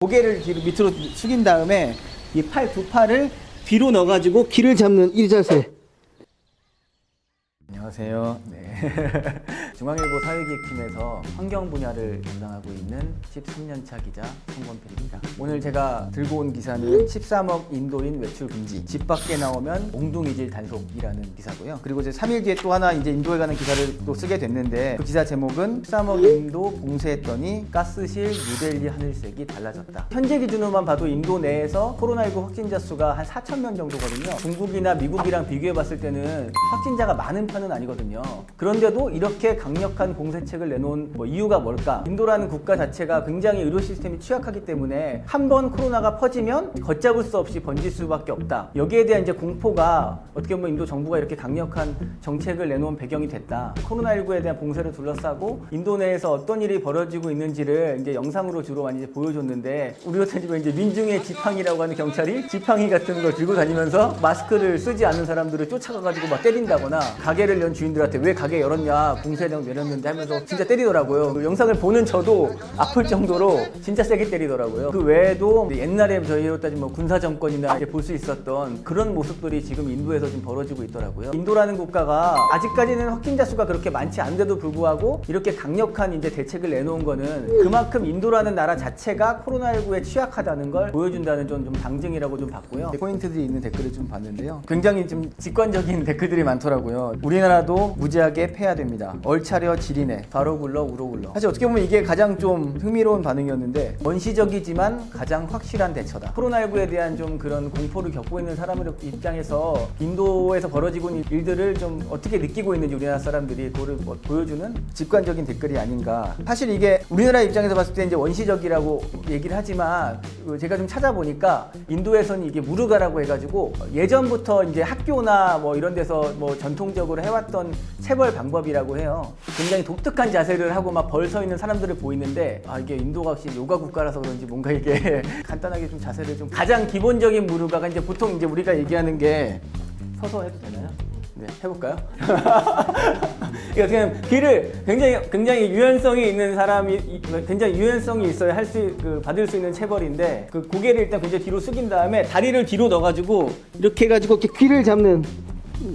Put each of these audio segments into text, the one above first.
고개를 뒤로 밑으로 숙인 다음에 이 두 팔을 뒤로 넣어가지고 귀를 잡는 이 자세. 안녕하세요. 네. 중앙일보 사회기획팀에서 환경 분야를 담당하고 있는 13년차 기자 송건필입니다. 오늘 제가 들고 온 기사는 13억 인도인 외출 금지, 집 밖에 나오면 몽둥이질 단속이라는 기사고요. 그리고 이제 3일 뒤에 또 하나 이제 인도에 가는 기사를 또 쓰게 됐는데, 그 기사 제목은 13억 인도 봉쇄했더니 가스실 뉴델리 하늘색이 달라졌다. 현재 기준으로만 봐도 인도 내에서 코로나19 확진자 수가 한 4천 명 정도거든요. 중국이나 미국이랑 비교해 봤을 때는 확진자가 많은 편은 아니거든요. 그런데도 이렇게 강력한 봉쇄책을 내놓은 이유가 뭘까? 인도라는 국가 자체가 굉장히 의료 시스템이 취약하기 때문에 한 번 코로나가 퍼지면 걷잡을 수 없이 번질 수밖에 없다. 여기에 대한 이제 공포가 어떻게 보면 인도 정부가 이렇게 강력한 정책을 내놓은 배경이 됐다. 코로나19에 대한 봉쇄를 둘러싸고 인도 내에서 어떤 일이 벌어지고 있는지를 이제 영상으로 주로 많이 이제 보여줬는데, 우리 같은 집에 이제 민중의 지팡이라고 하는 경찰이 지팡이 같은 걸 들고 다니면서 마스크를 쓰지 않는 사람들을 쫓아가가지고 막 때린다거나, 가게를 연 주인들한테 왜 가게 열었냐, 봉쇄령 내렸는데 하면서 진짜 때리더라고요. 그 영상을 보는 저도 아플 정도로 진짜 세게 때리더라고요. 그 외에도 옛날에 저희로 따지면 군사 정권이나 볼 수 있었던 그런 모습들이 지금 인도에서 지금 벌어지고 있더라고요. 인도라는 국가가 아직까지는 확진자 수가 그렇게 많지 않은데도 불구하고 이렇게 강력한 이제 대책을 내놓은 거는 그만큼 인도라는 나라 자체가 코로나19에 취약하다는 걸 보여준다는 좀 방증이라고 좀 봤고요. 포인트들이 있는 댓글을 좀 봤는데요. 굉장히 좀 직관적인 댓글들이 많더라고요. 우리나라도 무지하게 패야 됩니다. 얼차려 지리네. 바로 굴러 우로 굴러. 사실 어떻게 보면 이게 가장 좀 흥미로운 반응이었는데, 원시적이지만 가장 확실한 대처다. 코로나19에 대한 좀 그런 공포를 겪고 있는 사람들 입장에서 인도에서 벌어지고 있는 일들을 좀 어떻게 느끼고 있는지 우리나라 사람들이 그거를 보여주는 직관적인 댓글이 아닌가. 사실 이게 우리나라 입장에서 봤을 때 이제 원시적이라고 얘기를 하지만, 제가 좀 찾아보니까 인도에서는 이게 무르가라고 해가지고 예전부터 이제 학교나 이런 데서 전통적으로 해왔던 체벌 방법이라고 해요. 굉장히 독특한 자세를 하고 막 벌 서 있는 사람들을 보이는데, 이게 인도가 혹시 요가 국가라서 그런지 뭔가 이게 간단하게 좀 자세를 좀, 가장 기본적인 무르가가 이제 보통 이제 우리가 얘기하는 게 서서 해도 되나요? 네, 해볼까요? 그냥 귀를 굉장히 유연성이 있는 사람이, 굉장히 유연성이 있어야 받을 수 있는 체벌인데, 그 고개를 일단 굉장히 뒤로 숙인 다음에 다리를 뒤로 넣어가지고 이렇게 해가지고 이렇게 귀를 잡는,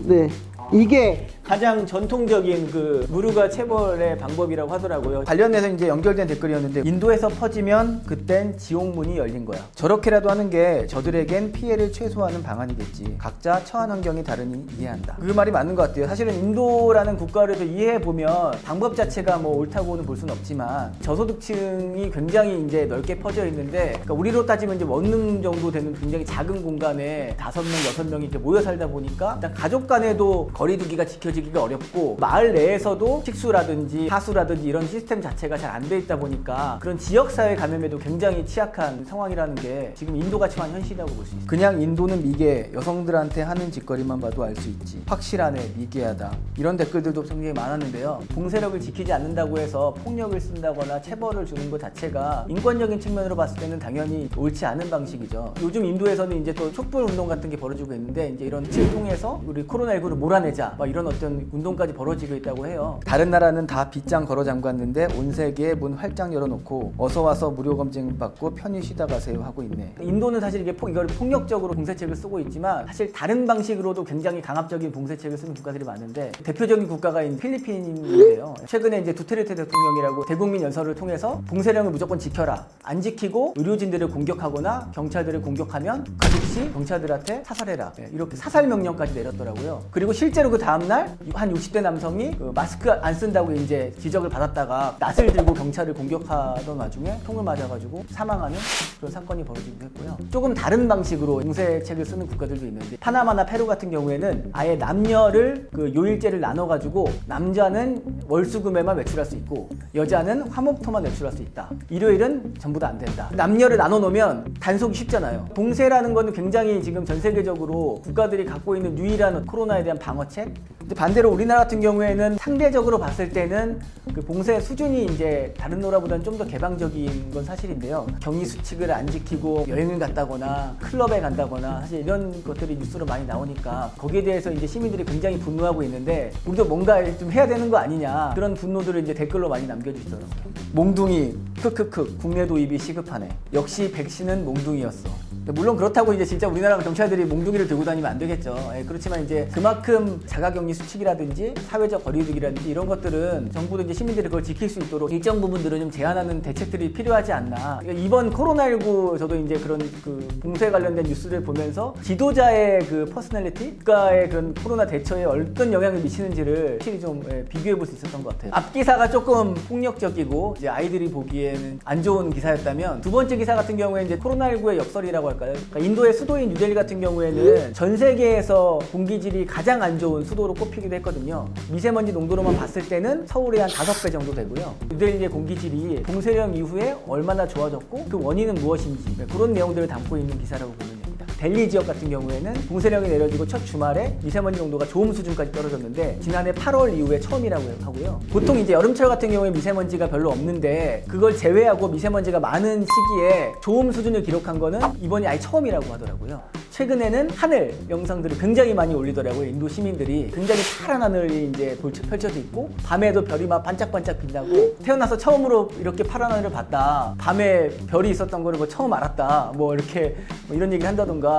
네, 이게 가장 전통적인 그 무르가 체벌의 방법이라고 하더라고요. 관련해서 이제 연결된 댓글이었는데, 인도에서 퍼지면 그땐 지옥문이 열린 거야. 저렇게라도 하는 게 저들에겐 피해를 최소화하는 방안이겠지. 각자 처한 환경이 다르니 이해한다. 그 말이 맞는 것 같아요. 사실은 인도라는 국가를 이해해 보면 방법 자체가 옳다고는 볼 수는 없지만, 저소득층이 굉장히 이제 넓게 퍼져 있는데, 그러니까 우리로 따지면 이제 원룸 정도 되는 굉장히 작은 공간에 5명, 6명이 이렇게 모여 살다 보니까 일단 가족 간에도 거리두기가 지켜지기가 어렵고, 마을 내에서도 식수라든지 하수라든지 이런 시스템 자체가 잘 안 돼 있다 보니까 그런 지역사회 감염에도 굉장히 취약한 상황이라는 게 지금 인도가 처한 현실이라고 볼 수 있어요. 그냥 인도는 미개, 여성들한테 하는 짓거리만 봐도 알 수 있지. 확실하네, 미개하다. 이런 댓글들도 굉장히 많았는데요. 봉쇄력을 지키지 않는다고 해서 폭력을 쓴다거나 체벌을 주는 것 자체가 인권적인 측면으로 봤을 때는 당연히 옳지 않은 방식이죠. 요즘 인도에서는 이제 또 촛불 운동 같은 게 벌어지고 있는데, 이제 이런 을 통해서 우리 코로나19를 몰아내자, 이런 어떤 운동까지 벌어지고 있다고 해요. 다른 나라는 다 빗장 걸어 잠갔는데 온 세계에 문 활짝 열어놓고 어서 와서 무료 검진 받고 편히 쉬다 가세요 하고 있네. 인도는 사실 이걸 폭력적으로 봉쇄책을 쓰고 있지만, 사실 다른 방식으로도 굉장히 강압적인 봉쇄책을 쓰는 국가들이 많은데, 대표적인 국가가 필리핀인데요. 최근에 이제 두테르테 대통령이라고 대국민 연설을 통해서 봉쇄령을 무조건 지켜라, 안 지키고 의료진들을 공격하거나 경찰들을 공격하면 그 즉시 경찰들한테 사살해라, 이렇게 사살 명령까지 내렸더라고요. 그리고 실제로 그 다음날 한 60대 남성이 마스크 안 쓴다고 이제 지적을 받았다가 낫을 들고 경찰을 공격하던 와중에 총을 맞아가지고 사망하는 그런 사건이 벌어지기도 했고요. 조금 다른 방식으로 봉쇄책을 쓰는 국가들도 있는데, 파나마나 페루 같은 경우에는 아예 남녀를 요일제를 나눠가지고 남자는 월수금에만 외출할 수 있고 여자는 화목토만 외출할 수 있다. 일요일은 전부 다 안 된다. 남녀를 나눠 놓으면 단속이 쉽잖아요. 봉쇄라는 거는 굉장히 지금 전 세계적으로 국가들이 갖고 있는 유일한 코로나에 대한 방어책? 근데 반대로 우리나라 같은 경우에는 상대적으로 봤을 때는 그 봉쇄 수준이 이제 다른 나라보다는 좀 더 개방적인 건 사실인데요. 격리 수칙을 안 지키고 여행을 갔다거나 클럽에 간다거나 사실 이런 것들이 뉴스로 많이 나오니까 거기에 대해서 이제 시민들이 굉장히 분노하고 있는데 우리도 뭔가 좀 해야 되는 거 아니냐 그런 분노들을 이제 댓글로 많이 남겨주시더라고요. 몽둥이 크크크 국내 도입이 시급하네. 역시 백신은 몽둥이였어. 물론 그렇다고 이제 진짜 우리나라 경찰들이 몽둥이를 들고 다니면 안 되겠죠. 그렇지만 이제 그만큼 자가격리 수칙이라든지 사회적 거리두기라든지 이런 것들은 정부도 이제 시민들이 그걸 지킬 수 있도록 일정 부분들을 좀 제한하는 대책들이 필요하지 않나. 그러니까 이번 코로나19 저도 이제 그런 그 봉쇄 관련된 뉴스를 보면서 지도자의 그 퍼스널리티, 국가의 그런 코로나 대처에 어떤 영향을 미치는지를 확실히 좀 비교해 볼 수 있었던 것 같아요. 앞 기사가 조금 폭력적이고 이제 아이들이 보기에는 안 좋은 기사였다면 두 번째 기사 같은 경우에 이제 코로나19의 역설이라고 할까요? 그러니까 인도의 수도인 뉴델리 같은 경우에는 전 세계에서 공기질이 가장 안 좋은 수도로 꼽히기도 했거든요. 미세먼지 농도로만 봤을 때는 서울의 한 5배 정도 되고요. 뉴델리의 공기질이 봉쇄령 이후에 얼마나 좋아졌고 그 원인은 무엇인지 그런 내용들을 담고 있는 기사라고 보면 됩니다. 델리 지역 같은 경우에는 봉쇄령이 내려지고 첫 주말에 미세먼지 농도가 좋음 수준까지 떨어졌는데 지난해 8월 이후에 처음이라고 하고요. 보통 이제 여름철 같은 경우에 미세먼지가 별로 없는데 그걸 제외하고 미세먼지가 많은 시기에 좋음 수준을 기록한 거는 이번이 아예 처음이라고 하더라고요. 최근에는 하늘 영상들을 굉장히 많이 올리더라고요. 인도 시민들이 굉장히 파란 하늘이 이제 펼쳐져 있고 밤에도 별이 막 반짝반짝 빛나고 태어나서 처음으로 이렇게 파란 하늘을 봤다. 밤에 별이 있었던 거를 뭐 처음 알았다. 뭐 이렇게 뭐 이런 얘기를 한다던가.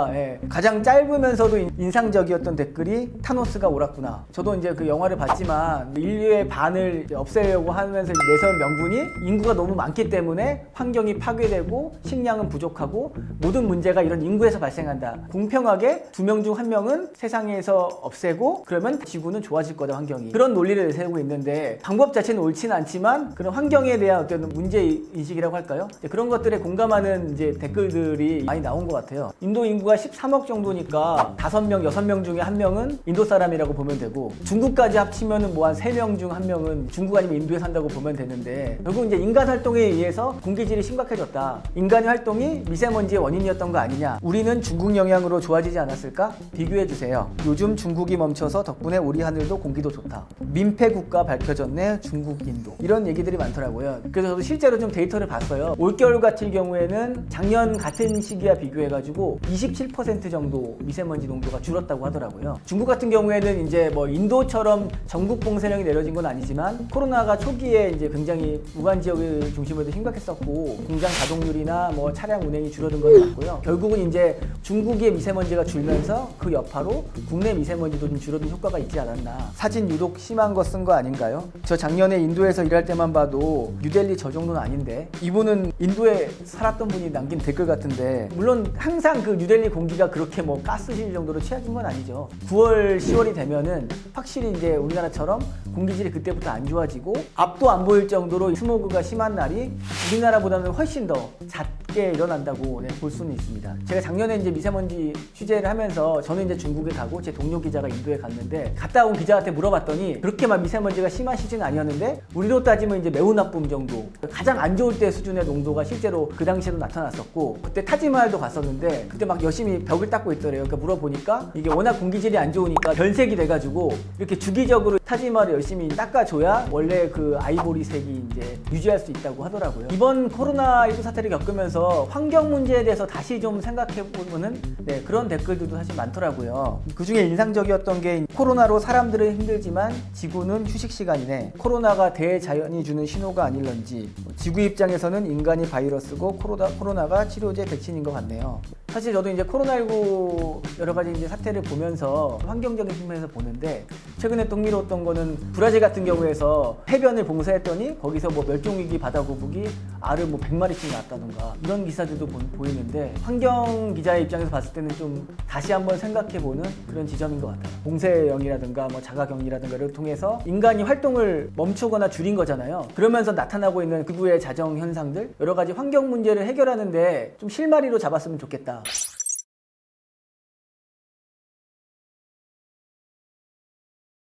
가장 짧으면서도 인상적이었던 댓글이 타노스가 옳았구나. 저도 이제 그 영화를 봤지만 인류의 반을 없애려고 하면서 내세운 명분이 인구가 너무 많기 때문에 환경이 파괴되고 식량은 부족하고 모든 문제가 이런 인구에서 발생한다. 공평하게 2명 중 1명은 세상에서 없애고 그러면 지구는 좋아질 거다 환경이. 그런 논리를 내세우고 있는데 방법 자체는 옳지는 않지만 그런 환경에 대한 어떤 문제인식이라고 할까요? 그런 것들에 공감하는 이제 댓글들이 많이 나온 것 같아요. 인도 인구가 13억 정도니까 5명, 6명 중에 1명은 인도 사람이라고 보면 되고 중국까지 합치면은 뭐 한 3명 중 1명은 중국 아니면 인도에 산다고 보면 되는데 결국 이제 인간 활동에 의해서 공기질이 심각해졌다. 인간의 활동이 미세먼지의 원인이었던 거 아니냐. 우리는 중국 영향으로 좋아지지 않았을까? 비교해 주세요. 요즘 중국이 멈춰서 덕분에 우리 하늘도 공기도 좋다. 민폐 국가 밝혀졌네. 중국, 인도. 이런 얘기들이 많더라고요. 그래서 저도 실제로 좀 데이터를 봤어요. 올겨울 같은 경우에는 작년 같은 시기와 비교해가지고 27% 정도 미세먼지 농도가 줄었다고 하더라고요. 중국 같은 경우에는 이제 뭐 인도처럼 전국 봉쇄령이 내려진 건 아니지만 코로나가 초기에 이제 굉장히 우한 지역을 중심으로 심각했었고 공장 가동률이나 뭐 차량 운행이 줄어든 건 맞고요. 결국은 이제 중국의 미세먼지가 줄면서 그 여파로 국내 미세먼지도 좀 줄어든 효과가 있지 않았나. 사진 유독 심한 거 쓴 거 아닌가요? 저 작년에 인도에서 일할 때만 봐도 뉴델리 저 정도는 아닌데 이분은 인도에 살았던 분이 남긴 댓글 같은데 물론 항상 그 뉴델리 공기가 그렇게 뭐 가스실 정도로 최악인 건 아니죠. 9월, 10월이 되면은 확실히 이제 우리나라처럼 공기질이 그때부터 안 좋아지고 앞도 안 보일 정도로 스모그가 심한 날이 우리나라보다는 훨씬 더 잦게 일어난다고 볼 수는 있습니다. 제가 작년에 이제 미세먼지 취재를 하면서 저는 이제 중국에 가고 제 동료 기자가 인도에 갔는데 갔다 온 기자한테 물어봤더니 그렇게 막 미세먼지가 심한 시즌은 아니었는데 우리로 따지면 이제 매우 나쁨 정도 가장 안 좋을 때 수준의 농도가 실제로 그 당시에도 나타났었고 그때 타지마할도 갔었는데 그때 막 열심히 벽을 닦고 있더래요. 그러니까 물어보니까 이게 워낙 공기질이 안 좋으니까 변색이 돼가지고 이렇게 주기적으로 타지마할을 열심히 닦아줘야 원래 그 아이보리색이 이제 유지할 수 있다고 하더라고요. 이번 코로나19 사태를 겪으면서 환경 문제에 대해서 다시 좀 생각해보면은 그런 댓글들도 사실 많더라고요. 그 중에 인상적이었던 게 코로나로 사람들은 힘들지만 지구는 휴식 시간이네. 코로나가 대자연이 주는 신호가 아닐런지. 지구 입장에서는 인간이 바이러스고 코로나가 치료제 백신인 것 같네요. 사실 저도 이제 코로나19 여러 가지 이제 사태를 보면서 환경적인 측면에서 보는데 최근에 또 흥미로웠던 거는 브라질 같은 경우에서 해변을 봉쇄했더니 거기서 뭐 멸종위기 바다거북이 알을 뭐 100마리씩 낳았다던가 이런 기사들도 보이는데 환경 기자의 입장에서 봤을 때는 좀 다시 한번 생각해보는 그런 지점인 것 같아요. 봉쇄령이라든가 뭐 자가격리라든가를 통해서 인간이 활동을 멈추거나 줄인 거잖아요. 그러면서 나타나고 있는 극우의 자정 현상들 여러 가지 환경 문제를 해결하는데 좀 실마리로 잡았으면 좋겠다.